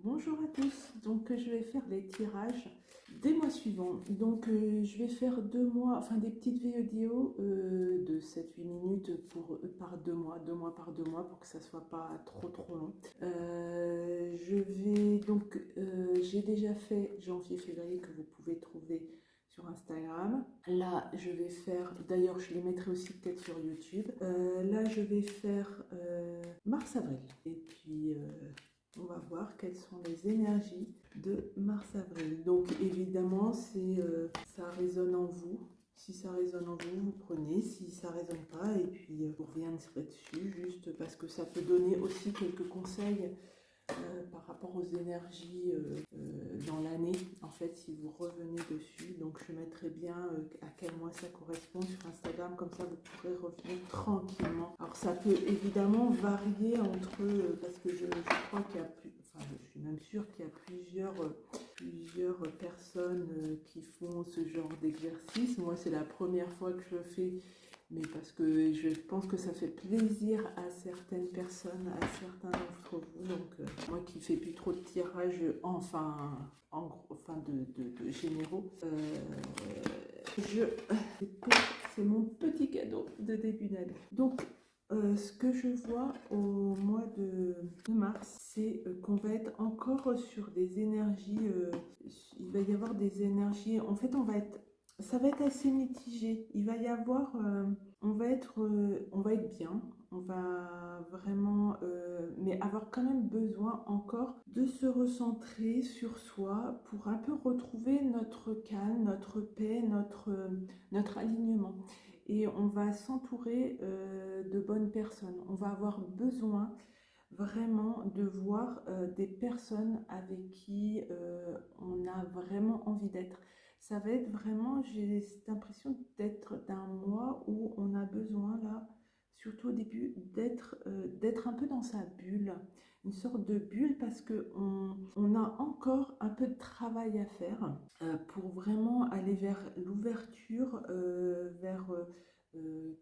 Bonjour à tous, donc je vais faire les tirages des mois suivants. Donc je vais faire 2 mois, enfin des petites vidéos de 7-8 minutes par 2 mois, 2 mois par 2 mois pour que ça soit pas trop long. Je vais donc, j'ai déjà fait janvier-février que vous pouvez trouver sur Instagram. Là, je vais faire, d'ailleurs, je les mettrai aussi peut-être sur YouTube. Là, je vais faire mars-avril. Et puis, on va voir quelles sont les énergies de mars-avril. Donc, évidemment, ça résonne en vous. Si ça résonne en vous, vous prenez. Si ça résonne pas, et puis vous reviendrez dessus, juste parce que ça peut donner aussi quelques conseils par rapport aux énergies dans l'année, en fait, si vous revenez dessus. Donc je mettrai bien à quel mois ça correspond sur Instagram, comme ça vous pourrez revenir tranquillement. Alors ça peut évidemment varier entre, parce que je crois qu'il y a plus, enfin je suis même sûre qu'il y a plusieurs personnes qui font ce genre d'exercice. Moi c'est la première fois que je le fais, mais parce que je pense que ça fait plaisir à certaines personnes, à certains d'entre vous. Donc moi qui fais plus trop de tirages, de généraux, c'est mon petit cadeau de début d'année. Donc ce que je vois au mois de mars, c'est qu'on va être encore sur des énergies, il va y avoir des énergies, en fait ça va être assez mitigé. Il va y avoir, on va être bien, on va vraiment, mais avoir quand même besoin encore de se recentrer sur soi pour un peu retrouver notre calme, notre paix, notre alignement. Et on va s'entourer de bonnes personnes. On va avoir besoin vraiment de voir des personnes avec qui on a vraiment envie d'être. Ça va être vraiment, j'ai cette impression d'être d'un mois où on a besoin là, surtout au début, d'être un peu dans sa bulle, une sorte de bulle parce qu'on a encore un peu de travail à faire pour vraiment aller vers l'ouverture, vers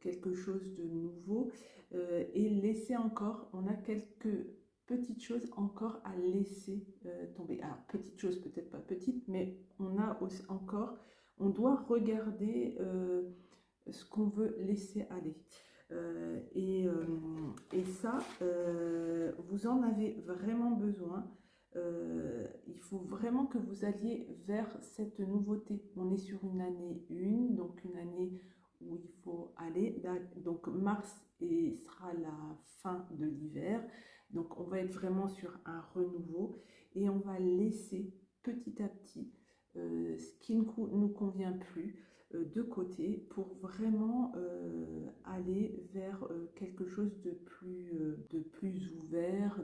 quelque chose de nouveau et laisser encore, on a quelques petites choses encore à laisser tomber. Alors, petites choses, peut-être pas petites, mais on a aussi encore, on doit regarder ce qu'on veut laisser aller. Et ça, vous en avez vraiment besoin. Il faut vraiment que vous alliez vers cette nouveauté. On est sur une année 1, donc une année où il faut aller. Donc mars sera la fin de l'hiver. Donc on va être vraiment sur un renouveau et on va laisser petit à petit ce qui ne nous convient plus de côté pour vraiment aller vers quelque chose de plus ouvert,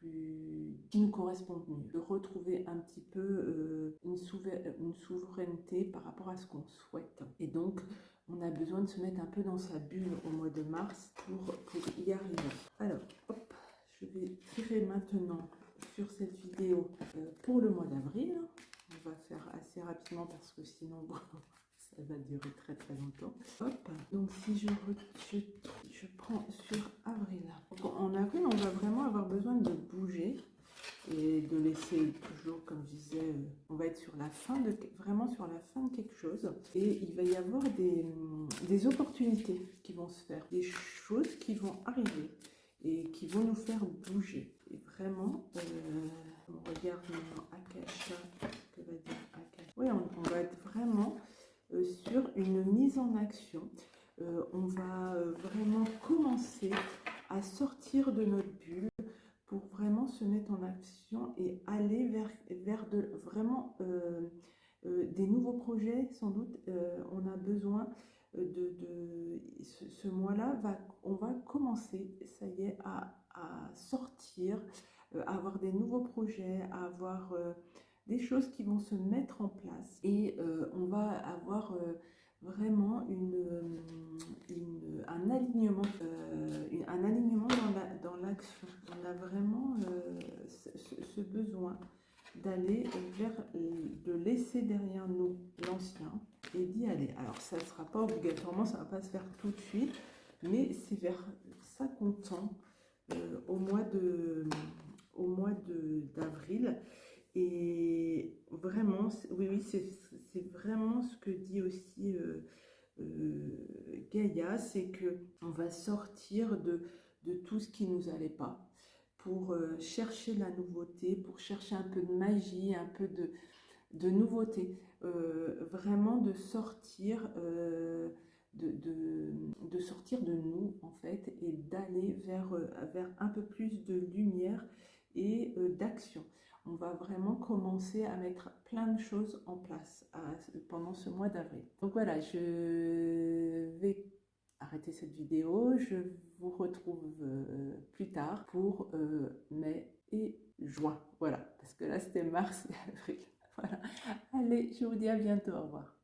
qui nous correspond mieux, de retrouver un petit peu une souveraineté par rapport à ce qu'on souhaite. Et donc, on a besoin de se mettre un peu dans sa bulle au mois de mars pour y arriver. Alors, hop, je vais tirer maintenant sur cette vidéo pour le mois d'avril. On va faire assez rapidement parce que sinon ça va durer très longtemps. Hop, donc si je prends sur avril. En avril, on va vraiment avoir besoin de bouger et de laisser toujours, comme je disais, on va être sur la fin vraiment sur la fin de quelque chose. Et il va y avoir des opportunités qui vont se faire, des choses qui vont arriver et qui vont nous faire bouger. Et vraiment, on regarde maintenant Akasha, que va dire Akasha. Oui, on va être vraiment sur une mise en action. On va vraiment commencer à sortir de notre bulle pour vraiment se mettre en action et aller vers vraiment des nouveaux projets. Sans doute, on a besoin ce mois-là, on va commencer, ça y est, à sortir, à avoir des nouveaux projets, à avoir des choses qui vont se mettre en place et on va avoir vraiment un alignement dans l'action. On a vraiment ce besoin d'aller de laisser derrière nous l'ancien et d'y aller. Alors ça ne sera pas obligatoirement, ça ne va pas se faire tout de suite, mais c'est vers ça qu'on tend au mois au mois d'avril. Et vraiment, oui, oui, c'est vraiment ce que dit aussi Gaïa, c'est que on va sortir de tout ce qui nous allait pas pour chercher la nouveauté, pour chercher un peu de magie, un peu de nouveauté. Vraiment de sortir, de sortir de nous en fait et d'aller vers un peu plus de lumière et d'action. On va vraiment commencer à mettre plein de choses en place pendant ce mois d'avril. Donc voilà, je vais arrêter cette vidéo. Je vous retrouve plus tard pour mai et juin. Voilà, parce que là c'était mars et avril. Voilà. Allez, je vous dis à bientôt. Au revoir.